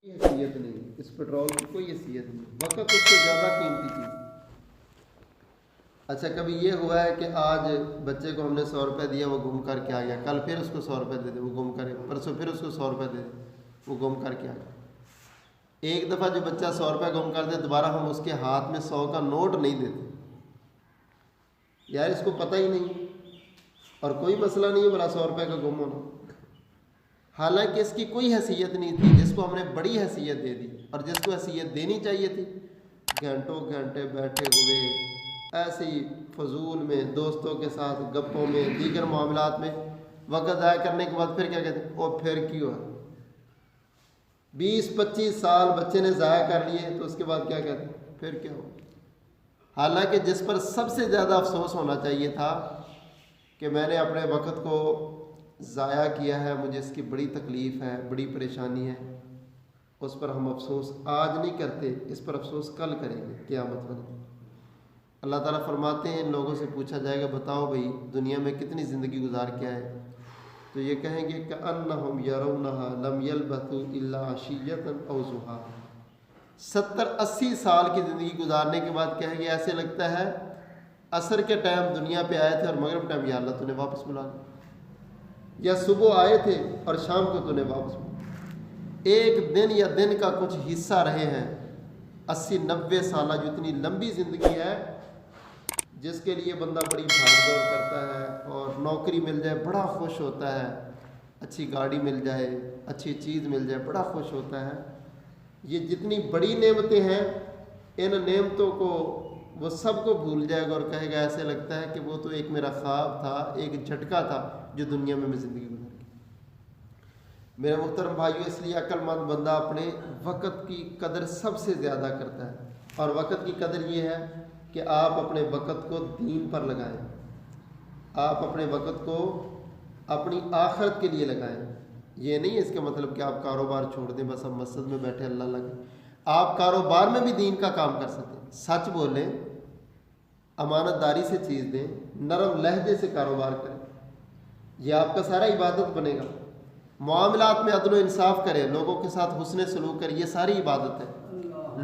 حیثیت نہیں، اس پیٹرول کی کوئی حیثیت نہیں، وقت اس سے زیادہ قیمتی چیز۔ اچھا کبھی یہ ہوا ہے کہ آج بچے کو ہم نے 100 روپے دیا، وہ گم کر کے آ گیا، کل پھر اس کو 100 روپے دے دے وہ گم کرے، پرسوں پھر اس کو 100 روپے دے دے وہ گم کر کے آ گیا۔ ایک دفعہ جو بچہ 100 روپے گم کر دے، دوبارہ ہم اس کے ہاتھ میں 100 کا نوٹ نہیں دیتے، یار اس کو پتہ ہی نہیں اور کوئی مسئلہ نہیں ہے بلا 100 روپے کا گم ہونا، حالانکہ اس کی کوئی حیثیت نہیں تھی، جس کو ہم نے بڑی حیثیت دے دی، اور جس کو حیثیت دینی چاہیے تھی گھنٹوں گھنٹے بیٹھے ہوئے ایسے ہی فضول میں، دوستوں کے ساتھ گپوں میں، دیگر معاملات میں وقت ضائع کرنے کے بعد پھر کیا کہتے ہیں، اور پھر کیوں ہے 20-25 سال بچے نے ضائع کر لیے، تو اس کے بعد کیا کہتے ہیں پھر کیا ہو۔ حالانکہ جس پر سب سے زیادہ افسوس ہونا چاہیے تھا کہ میں نے اپنے وقت کو ضائع کیا ہے، مجھے اس کی بڑی تکلیف ہے، بڑی پریشانی ہے، اس پر ہم افسوس آج نہیں کرتے، اس پر افسوس کل کریں گے قیامت والے دن۔ اللہ تعالیٰ فرماتے ہیں ان لوگوں سے پوچھا جائے گا بتاؤ بھئی دنیا میں کتنی زندگی گزار کیا ہے، تو یہ کہیں گے کأنہم یرونہا لم یلبثوا الا عشیۃ او ضحیٰ، 70-80 سال کی زندگی گزارنے کے بعد کہیں گے ایسے لگتا ہے عصر کے ٹائم دنیا پہ آئے تھے اور مغرب ٹائم یا اللہ تو نے واپس بلا لیا، یا صبح آئے تھے اور شام کو تو نے واپس بلا، ایک دن یا دن کا کچھ حصہ رہے ہیں 80-90 سالہ جو اتنی لمبی زندگی ہے، جس کے لیے بندہ بڑی بھاگ دوڑ کرتا ہے، اور نوکری مل جائے بڑا خوش ہوتا ہے، اچھی گاڑی مل جائے، اچھی چیز مل جائے بڑا خوش ہوتا ہے۔ یہ جتنی بڑی نعمتیں ہیں ان نعمتوں کو وہ سب کو بھول جائے گا اور کہے گا ایسے لگتا ہے کہ وہ تو ایک میرا خواب تھا، ایک جھٹکا تھا جو دنیا میں زندگی گزار گئی۔ میرے محترم بھائیو، اس لیے عقل مند بندہ اپنے وقت کی قدر سب سے زیادہ کرتا ہے، اور وقت کی قدر یہ ہے کہ آپ اپنے وقت کو دین پر لگائیں، آپ اپنے وقت کو اپنی آخرت کے لیے لگائیں۔ یہ نہیں ہے اس کا مطلب کہ آپ کاروبار چھوڑ دیں بس اب مسجد میں بیٹھے اللہ لگے، آپ کاروبار میں بھی دین کا کام کر سکتے ہیں، سچ بولیں، امانت داری سے چیز دیں، نرم لہجے سے کاروبار کریں، یہ آپ کا سارا عبادت بنے گا۔ معاملات میں عدل و انصاف کریں، لوگوں کے ساتھ حسن سلوک کریں، یہ ساری عبادت ہے،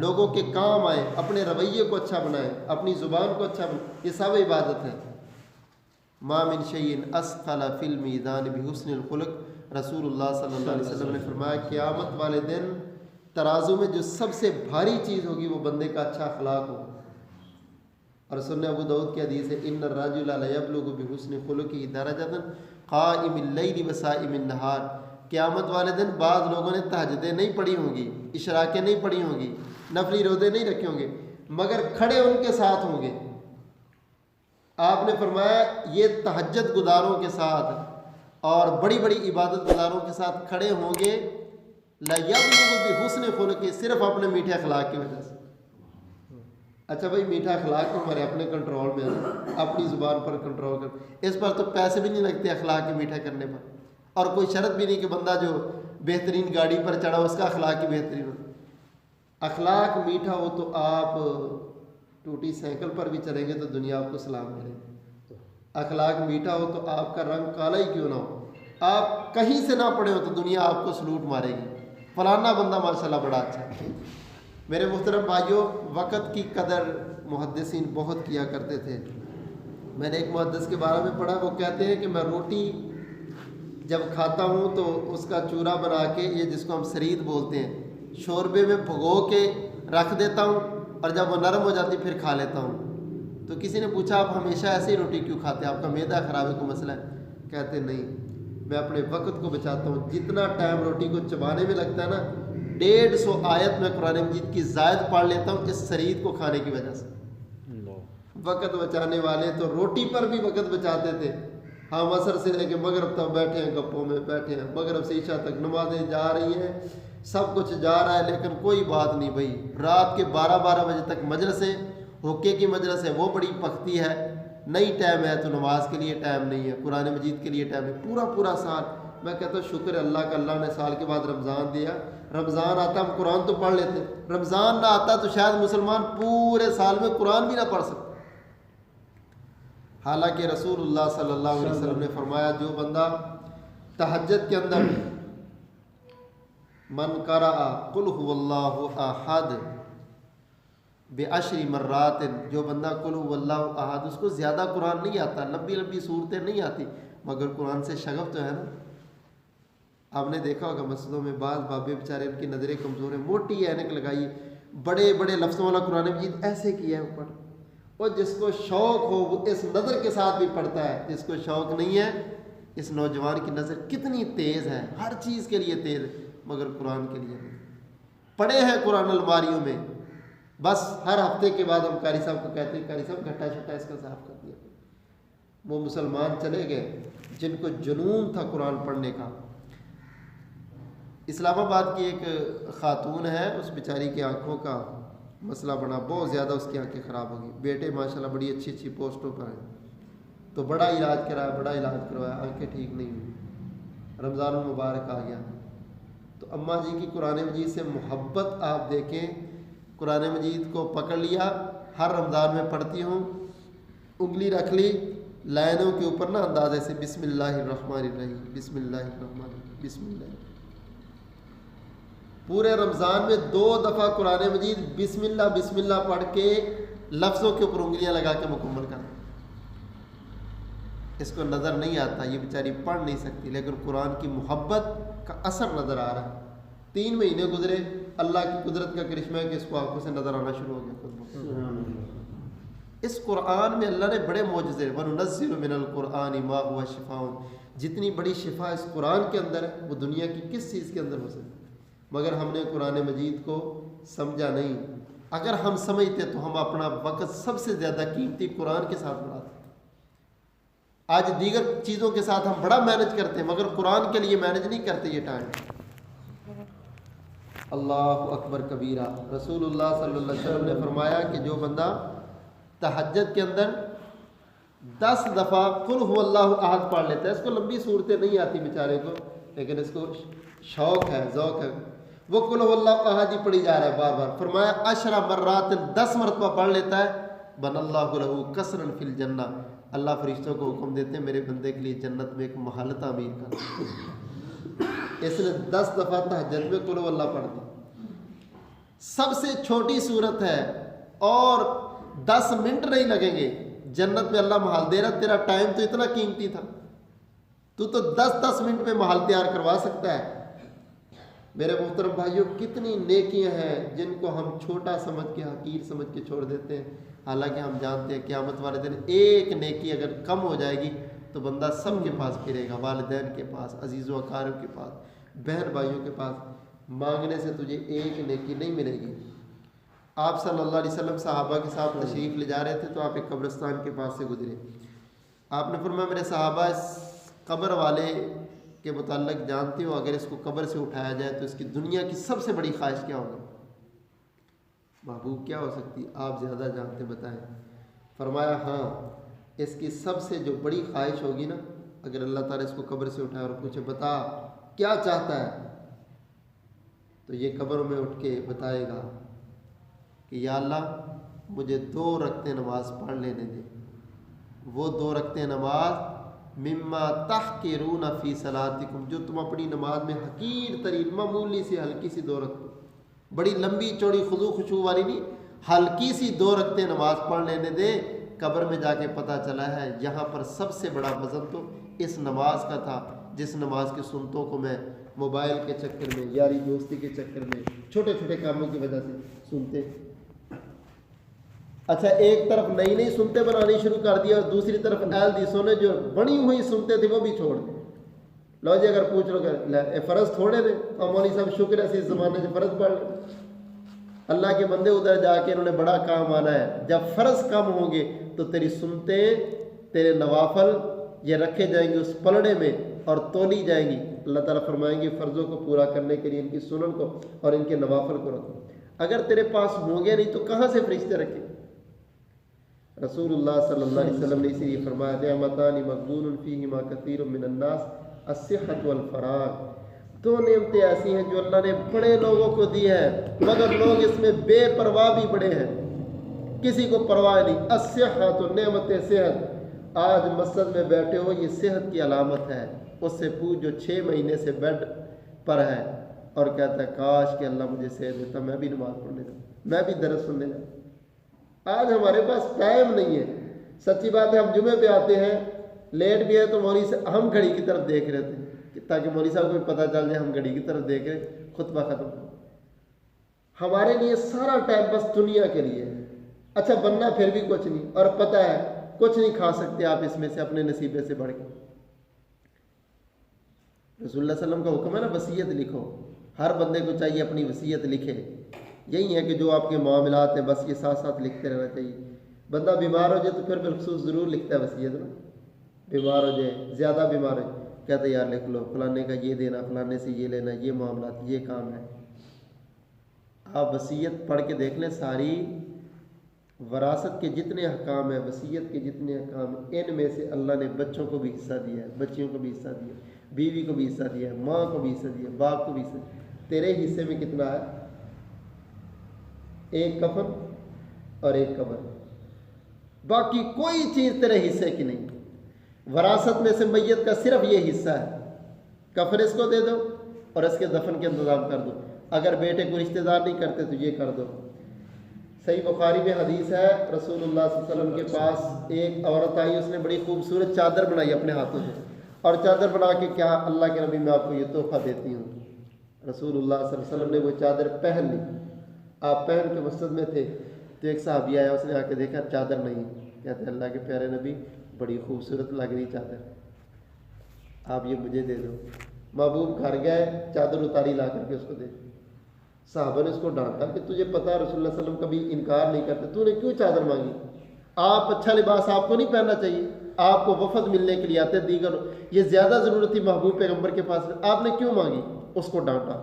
لوگوں کے کام آئیں، اپنے رویے کو اچھا بنائیں، اپنی زبان کو اچھا بنائیں، یہ سب عبادت ہے۔ ما من شیء اثقل فی المیزان بحسن الخلق، رسول اللہ صلی اللہ علیہ وسلم نے فرمایا قیامت والے دن ترازو میں جو سب سے بھاری چیز ہوگی وہ بندے کا اچھا اخلاق ہوگا۔ اور سنن ابو داؤد کی حدیث ہے ان الرجل لیبلغ بحسن خلقہ درجۃ قائم اللیل وصائم النہار، قیامت والے دن بعض لوگوں نے تہجدیں نہیں پڑھی ہوں گی، اشراقیں نہیں پڑھی ہوں گی، نفلی روزے نہیں رکھے ہوں گے، مگر کھڑے ان کے ساتھ ہوں گے۔ آپ نے فرمایا یہ تہجد گزاروں کے ساتھ اور بڑی بڑی عبادت گزاروں کے ساتھ کھڑے ہوں گے لیبلغ بحسن خلقہ، صرف اپنے میٹھے اخلاق کی وجہ سے۔ اچھا بھائی میٹھا اخلاق تو ہمارے اپنے کنٹرول میں ہے، اپنی زبان پر کنٹرول کر، اس پر تو پیسے بھی نہیں لگتے اخلاق کے میٹھا کرنے پر، اور کوئی شرط بھی نہیں کہ بندہ جو بہترین گاڑی پر چڑھا اس کا اخلاق ہی بہترین ہو۔ اخلاق میٹھا ہو تو آپ ٹوٹی سائیکل پر بھی چلیں گے تو دنیا آپ کو سلام کرے گی، اخلاق میٹھا ہو تو آپ کا رنگ کالا ہی کیوں نہ ہو، آپ کہیں سے نہ پڑے ہو تو دنیا آپ کو سلوٹ مارے گی، فلانا بندہ ماشاءاللہ بڑا اچھا ہے۔ میرے محترم بھائیوں، وقت کی قدر محدثین بہت کیا کرتے تھے۔ میں نے ایک محدث کے بارے میں پڑھا، وہ کہتے ہیں کہ میں روٹی جب کھاتا ہوں تو اس کا چورا بنا کے، یہ جس کو ہم سرید بولتے ہیں، شوربے میں بھگو کے رکھ دیتا ہوں، اور جب وہ نرم ہو جاتی پھر کھا لیتا ہوں۔ تو کسی نے پوچھا آپ ہمیشہ ایسے ہی روٹی کیوں کھاتے ہیں، آپ کا معدہ خراب ہے، کوئی مسئلہ ہے؟ کہتے نہیں، میں اپنے وقت کو بچاتا ہوں، جتنا ٹائم روٹی کو چبانے میں لگتا ہے نا، 150 آیت میں قرآن مجید کی زائد پڑھ لیتا ہوں اس سرید کو کھانے کی وجہ سے۔ وقت بچانے والے تو روٹی پر بھی وقت بچاتے تھے، ہم عصر سے لے کے مغرب تک بیٹھے ہیں، گپوں میں بیٹھے ہیں، مغرب سے عشاء تک نمازیں جا رہی ہیں، سب کچھ جا رہا ہے، لیکن کوئی بات نہیں بھائی، رات کے 12 بجے تک مجلس ہے، حقے کی مجلس ہے، وہ بڑی پکتی ہے، نہیں ٹائم ہے تو نماز کے لیے ٹائم نہیں ہے، قرآن مجید کے لیے ٹائم ہے، پورا سال۔ میں کہتا ہوں شکر اللہ کا، اللہ نے سال کے بعد رمضان دیا، رمضان آتا ہم قرآن تو پڑھ لیتے، رمضان نہ آتا تو شاید مسلمان پورے سال میں قرآن بھی نہ پڑھ سکتے۔ حالانکہ رسول اللہ صلی اللہ علیہ وسلم نے فرمایا جو بندہ تہجد کے اندر من قرأ قل هو اللہ احد بعشر مرات، جو بندہ قل هو اللہ احد، اس کو زیادہ قرآن نہیں آتا، لمبی لمبی صورتیں نہیں آتی، مگر قرآن سے شغف تو ہے نا. آپ نے دیکھا ہوگا مسجدوں میں بعض بابے بیچارے ان کی نظریں کمزور ہیں، موٹی اینک لگائی، بڑے بڑے لفظوں والا قرآن مجید ایسے کیا ہے اوپر، اور جس کو شوق ہو وہ اس نظر کے ساتھ بھی پڑھتا ہے، جس کو شوق نہیں ہے، اس نوجوان کی نظر کتنی تیز ہے، ہر چیز کے لیے تیز ہے مگر قرآن کے لیے نہیں. پڑے ہیں قرآن الماریوں میں، بس ہر ہفتے کے بعد ہم قاری صاحب کو کہتے ہیں قاری صاحب گھٹا شٹا اس کا صاف کر دیا. وہ مسلمان چلے گئے جن کو جنون تھا قرآن پڑھنے کا. اسلام آباد کی ایک خاتون ہے، اس بیچاری کی آنکھوں کا مسئلہ بڑا، بہت زیادہ اس کی آنکھیں خراب ہو گئی. بیٹے ماشاءاللہ بڑی اچھی اچھی پوسٹوں پر ہیں، تو بڑا علاج کرایا، بڑا علاج کروایا، آنکھیں ٹھیک نہیں ہوئی. رمضان المبارک آ گیا تو اماں جی کی قرآن مجید سے محبت آپ دیکھیں. قرآن مجید کو پکڑ لیا، ہر رمضان میں پڑھتی ہوں، انگلی رکھ لی، لائنوں کے اوپر نا اندازے سے بسم اللہ الرحمن الرحیم، بسم اللہ الرحمن الرحیم، بسم اللہ. پورے رمضان میں 2 دفعہ قرآن مجید بسم اللہ پڑھ کے لفظوں کے اوپر انگلیاں لگا کے مکمل کر. اس کو نظر نہیں آتا، یہ بیچاری پڑھ نہیں سکتی، لیکن قرآن کی محبت کا اثر نظر آ رہا ہے. 3 مہینے گزرے، اللہ کی قدرت کا کرشمہ ہے کہ اس کو آنکھوں سے نظر آنا شروع ہو گیا. اس قرآن میں اللہ نے بڑے معجزے، وَنُنَزِّلُ مِنَ الْقُرْآنِ مَا هُوَ شِفَاءٌ، جتنی بڑی شفا اس قرآن کے اندر ہے وہ دنیا کی کس چیز کے اندر ہو سکتی، مگر ہم نے قرآن مجید کو سمجھا نہیں. اگر ہم سمجھتے تو ہم اپنا وقت سب سے زیادہ قیمتی قرآن کے ساتھ بڑھاتے. آج دیگر چیزوں کے ساتھ ہم بڑا مینج کرتے ہیں مگر قرآن کے لیے مینج نہیں کرتے یہ ٹائم. اللہ اکبر کبیرہ. رسول اللہ صلی اللہ علیہ وسلم نے فرمایا کہ جو بندہ تہجد کے اندر 10 دفعہ قل هو اللہ احد پڑھ لیتا ہے، اس کو لمبی صورتیں نہیں آتی بیچارے کو، لیکن اس کو شوق ہے، ذوق ہے، وہ قل هو اللہ احد ہی پڑھی جا رہا ہے بار بار. فرمایا 10 مرات 10 مرتبہ پڑھ لیتا ہے، بن اللہ لہ قصرا فی الجنہ، اللہ فرشتوں کو حکم دیتے ہیں میرے بندے کے لیے جنت میں ایک محل تعمیر کر. اس نے 10 دفعہ تہجد میں قل هو اللہ پڑھ دی. سب سے چھوٹی صورت ہے اور 10 منٹ نہیں لگیں گے، جنت میں اللہ محل دے رہا. تیرا ٹائم تو اتنا قیمتی تھا، تو 10 منٹ میں محل تیار کروا سکتا ہے. میرے محترم بھائیوں، کتنی نیکیاں ہیں جن کو ہم چھوٹا سمجھ کے، حقیر سمجھ کے چھوڑ دیتے ہیں، حالانکہ ہم جانتے ہیں قیامت والے دن ایک نیکی اگر کم ہو جائے گی تو بندہ سب کے پاس پھرے گا، والدین کے پاس، عزیز و اقارب کے پاس، بہن بھائیوں کے پاس. مانگنے سے تجھے ایک نیکی نہیں ملے گی. آپ صلی اللہ علیہ وسلم صحابہ کے ساتھ تشریف لے جا رہے تھے تو آپ ایک قبرستان کے پاس سے گزرے. آپ نے فرمایا میرے صحابہ اس قبر والے کے متعلق جانتے ہو، اگر اس کو قبر سے اٹھایا جائے تو اس کی دنیا کی سب سے بڑی خواہش کیا ہوگی؟ محبوب کیا ہو سکتی؟ آپ زیادہ جانتے، بتائیں. فرمایا ہاں، اس کی سب سے جو بڑی خواہش ہوگی نا، اگر اللہ تعالیٰ اس کو قبر سے اٹھائے اور پوچھے بتا کیا چاہتا ہے، تو یہ قبر میں اٹھ کے بتائے گا کہ یا اللہ مجھے 2 رکعتیں نماز پڑھ لینے دے. وہ 2 رکعتیں نماز مما تحقرون فی صلاتکم، جو تم اپنی نماز میں حقیر ترین معمولی سی ہلکی سی 2 رکعتیں، بڑی لمبی چوڑی خضوع خشوع والی نہیں، ہلکی سی 2 رکعتیں نماز پڑھ لینے دے. قبر میں جا کے پتہ چلا ہے یہاں پر سب سے بڑا وزن تو اس نماز کا تھا، جس نماز کی سنتوں کو میں موبائل کے چکر میں، یاری دوستی کے چکر میں، چھوٹے چھوٹے کاموں کی وجہ سے سنتے. اچھا، ایک طرف نئی نئی سنتے بنانی شروع کر دیا اور دوسری طرف اہل دی سونے جو بنی ہوئی سنتے تھے وہ بھی چھوڑ دیں. لو جی اگر پوچھ لو کہ فرض تھوڑے نے، اور مولوی صاحب شکر ہے اس زمانے سے فرض پڑھ لیں. اللہ کے بندے ادھر جا کے انہوں نے بڑا کام آنا ہے. جب فرض کم ہوں گے تو تیری سنتے، تیرے نوافل یہ رکھے جائیں گے اس پلڑے میں اور تولی جائیں گی. اللہ تعالیٰ فرمائیں گے فرضوں کو پورا کرنے کے لیے ان کی سنن کو اور ان کے نوافل کو رکھو. اگر تیرے پاس ہوں گے نہیں تو کہاں سے فرشتے رکھیں؟ رسول اللہ صلی اللہ علیہ وسلم نے اسی لیے فرمایا نعمتان مغبون فیہما کثیر من الناس الصحۃ والفراغ. 2 نعمتیں ایسی ہیں جو اللہ نے بڑے لوگوں کو دی ہے مگر لوگ اس میں بے پرواہ بھی بڑے ہیں، کسی کو پرواہ نہیں. الصحۃ، نعمت صحت. آج مسجد میں بیٹھے ہو، یہ صحت کی علامت ہے. اس سے پوچھ جو 6 مہینے سے بیڈ پر ہے، اور کہتا ہے کاش کہ اللہ مجھے صحت دیتا میں بھی نماز پڑھنے جاؤں، میں بھی درس سننے جاؤں۔ آج ہمارے پاس ٹائم نہیں ہے۔ سچی بات ہے، ہم جمعے پہ آتے ہیں لیٹ بھی ہے تو مولوی سے ہم گھڑی کی طرف دیکھ رہے تھے تاکہ مولوی صاحب کو بھی پتہ چل جائے ہم گھڑی کی طرف دیکھ رہے، خطبہ ختم۔ ہمارے لیے سارا ٹائم بس دنیا کے لیے ہے۔ اچھا بننا پھر بھی کچھ نہیں، اور پتہ ہے کچھ نہیں کھا سکتے آپ اس میں سے اپنے نصیبے سے بڑھ کے۔ رسول اللہ صلی اللہ علیہ وسلم کا حکم ہے نا وصیت لکھو، ہر بندے کو چاہیے اپنی وصیت لکھے۔ یہی ہے کہ جو آپ کے معاملات ہیں بس یہ ساتھ ساتھ لکھتے رہنا چاہیے۔ بندہ بیمار ہو جائے تو پھر بالخصوص ضرور لکھتا ہے وصیت نا، بیمار ہو جائے، زیادہ بیمار ہو جائے کہتے یار لکھ لو فلانے کا یہ دینا، فلانے سے یہ لینا، یہ معاملات، یہ کام ہے۔ آپ وصیت پڑھ کے دیکھ لیں، ساری وراثت کے جتنے احکام ہیں، وصیت کے جتنے احکام ہیں، ان میں سے اللہ نے بچوں کو بھی حصہ دیا ہے، بچیوں کو بھی حصہ دیا ہے، بیوی کو بھی حصہ دیا ہے، ماں کو بھی حصہ دیا ہے، باپ کو بھی حصہ دیا ہے۔ تیرے حصے میں کتنا ہے؟ ایک کفن اور ایک قبر، باقی کوئی چیز تیرے حصے کی نہیں۔ وراثت میں سے میت کا صرف یہ حصہ ہے، کفن اس کو دے دو اور اس کے دفن کے انتظام کر دو، اگر بیٹے کو رشتہ دار نہیں کرتے تو یہ کر دو۔ صحیح بخاری میں حدیث ہے، رسول اللہ صلی اللہ علیہ وسلم کے پاس ایک عورت آئی، اس نے بڑی خوبصورت چادر بنائی اپنے ہاتھوں سے، اور چادر بنا کے کیا اللہ کے نبی میں آپ کو یہ تحفہ دیتی ہوں۔ رسول اللہ صلی اللہ علیہ وسلم نے وہ چادر پہن لی، آپ پہن کے مسجد میں تھے تو ایک صحابی آیا، اس نے آ کے دیکھا چادر نہیں، کہتے اللہ کے پیارے نبی بڑی خوبصورت لگ رہی چادر، آپ یہ مجھے دے دو۔ محبوب گھر گئے، چادر اتاری لا کر کے اس کو دے دی۔ صحابہ نے اس کو ڈانٹا کہ تجھے پتا ہے رسول اللہ صلی اللہ علیہ وسلم کبھی انکار نہیں کرتے، تو نے کیوں چادر مانگی؟ آپ اچھا لباس آپ کو نہیں پہننا چاہیے؟ آپ کو وفد ملنے کے لیے آتے، دیگر یہ زیادہ ضرورت تھی محبوب پیغمبر کے پاس، آپ نے کیوں مانگی؟ اس کو ڈانٹا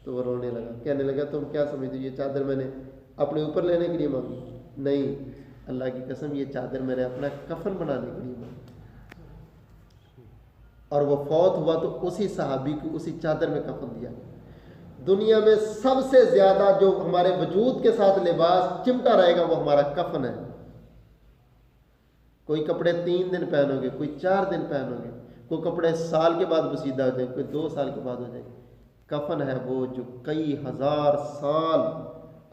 تو وہ رونے لگا، کہنے لگا تم کیا سمجھتے یہ چادر میں نے اپنے اوپر لینے کے لیے مانگی؟ نہیں، اللہ کی قسم یہ چادر میں نے اپنا کفن بنانے کے لیے مانگی۔ اور وہ فوت ہوا تو اسی صحابی کو اسی چادر میں کفن دیا۔ دنیا میں سب سے زیادہ جو ہمارے وجود کے ساتھ لباس چمٹا رہے گا وہ ہمارا کفن ہے۔ کوئی کپڑے 3 دن پہنو گے، کوئی 4 دن پہنو گے، کوئی کپڑے سال کے بعد بسیدہ ہو جائیں، کوئی 2 سال کے بعد ہو جائیں۔ کفن ہے وہ جو کئی ہزار سال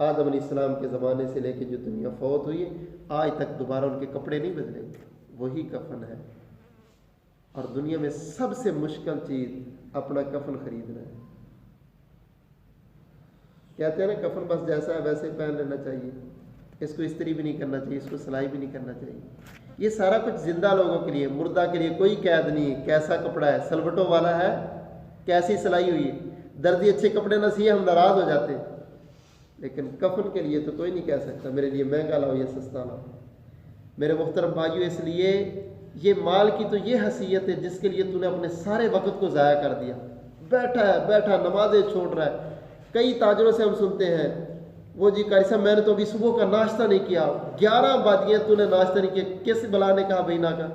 آدم علیہ السلام کے زمانے سے لے کے جو دنیا فوت ہوئی ہے آج تک دوبارہ ان کے کپڑے نہیں بدلیں گے، وہی کفن ہے۔ اور دنیا میں سب سے مشکل چیز اپنا کفن خریدنا ہے۔ کہتے ہیں نا کفن بس جیسا ہے ویسے ہی پہن لینا چاہیے، اس کو استری بھی نہیں کرنا چاہیے، اس کو سلائی بھی نہیں کرنا چاہیے۔ یہ سارا کچھ زندہ لوگوں کے لیے، مردہ کے لیے کوئی قید نہیں ہے۔ کیسا کپڑا ہے، سلوٹوں والا ہے، کیسی سلائی ہوئی ہے، دردی اچھے کپڑے نہ سیے ہم ناراض ہو جاتے ہیں، لیکن کفن کے لیے تو کوئی نہیں کہہ سکتا میرے لیے مہنگا لاؤ یا سستا لاؤ۔ میرے محترم بھائیو، اس لیے یہ مال کی تو یہ حیثیت ہے جس کے لیے تو نے اپنے سارے وقت کو ضائع کر دیا، بیٹھا نمازیں چھوڑ رہا ہے۔ کئی تاجروں سے ہم سنتے ہیں وہ جی قاری صاحب میں نے تو ابھی صبح کا ناشتہ نہیں کیا، 11 بج گئے تو نے ناشتہ نہیں کیا، کس بلا نے کہا بھائی نہ کر،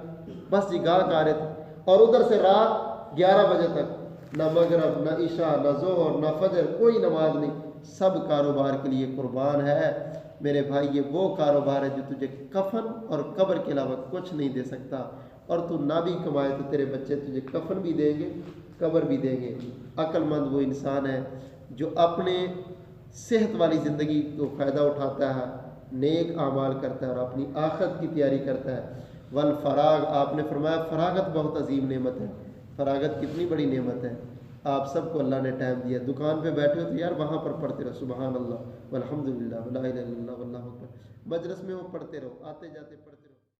بس جی گاہک آ رہے تھے، اور ادھر سے رات 11 بجے تک نہ مغرب نہ عشاء نہ ظہر نہ فجر، کوئی نماز نہیں، سب کاروبار کے لیے قربان ہے۔ میرے بھائی یہ وہ کاروبار ہے جو تجھے کفن اور قبر کے علاوہ کچھ نہیں دے سکتا، اور تو نہ بھی کمائے تو تیرے بچے تجھے کفن بھی دیں گے، قبر بھی دیں گے۔ عقل مند وہ انسان ہے جو اپنے صحت والی زندگی کو فائدہ اٹھاتا ہے، نیک اعمال کرتا ہے اور اپنی آخرت کی تیاری کرتا ہے۔ والفراغ، آپ نے فرمایا فراغت بہت عظیم نعمت ہے۔ فراغت کتنی بڑی نعمت ہے، آپ سب کو اللہ نے ٹائم دیا، دکان پہ بیٹھے ہو تو یار وہاں پر پڑھتے رہو سبحان اللہ والحمد للہ ولا الہ الا اللہ واللہ اکبر، مجلس میں وہ پڑھتے رہو، آتے جاتے پڑھتے